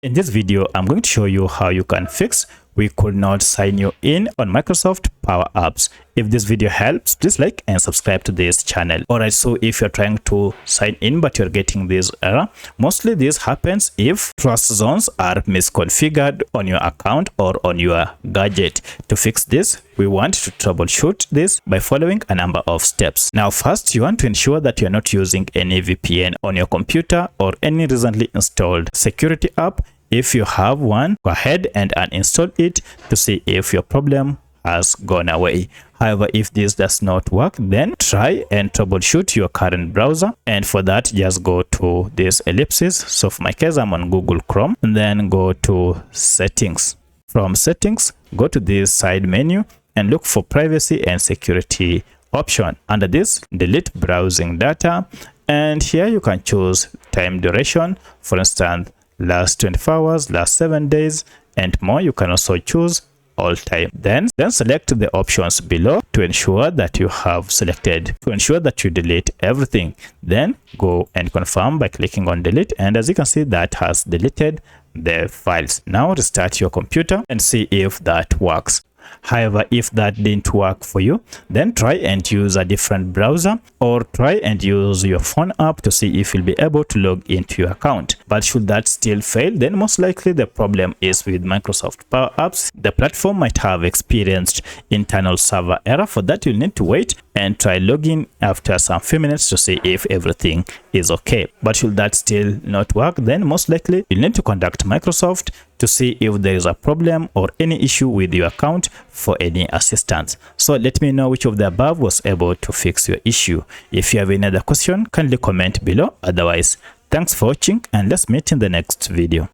In this video, I'm going to show you how you can fix we could not sign you in on Microsoft Power Apps. If this video helps, please like and subscribe to this channel. Alright, so if you're trying to sign in but you're getting this error, mostly this happens if trust zones are misconfigured on your account or on your gadget. To fix this, we want to troubleshoot this by following a number of steps. Now first, you want to ensure that you're not using any VPN on your computer or any recently installed security app. If you have one, go ahead and uninstall it to see if your problem has gone away. However, if this does not work, then try and troubleshoot your current browser. And for that, just go to this ellipsis. So for my case, I'm on Google Chrome, and then go to settings. From settings, go to this side menu and look for privacy and security option. Under this, delete browsing data. And here you can choose time duration. For instance, last 24 hours, last 7 days, and more. You can also choose all time. Then select the options below to ensure that you have selected, to ensure that you delete everything. Then go and confirm by clicking on delete, and as you can see, that has deleted the files. Now restart your computer and see if that works. However, if that didn't work for you, then try and use a different browser or try and use your phone app to see if you'll be able to log into your account. But should that still fail, then most likely the problem is with Microsoft Power Apps. The platform might have experienced internal server error. For that, you'll need to wait and try login after some few minutes to see if everything is okay. But should that still not work, then most likely you'll need to contact Microsoft to see if there is a problem or any issue with your account for any assistance. So let me know which of the above was able to fix your issue. If you have any other question, kindly comment below. Otherwise, thanks for watching and let's meet in the next video.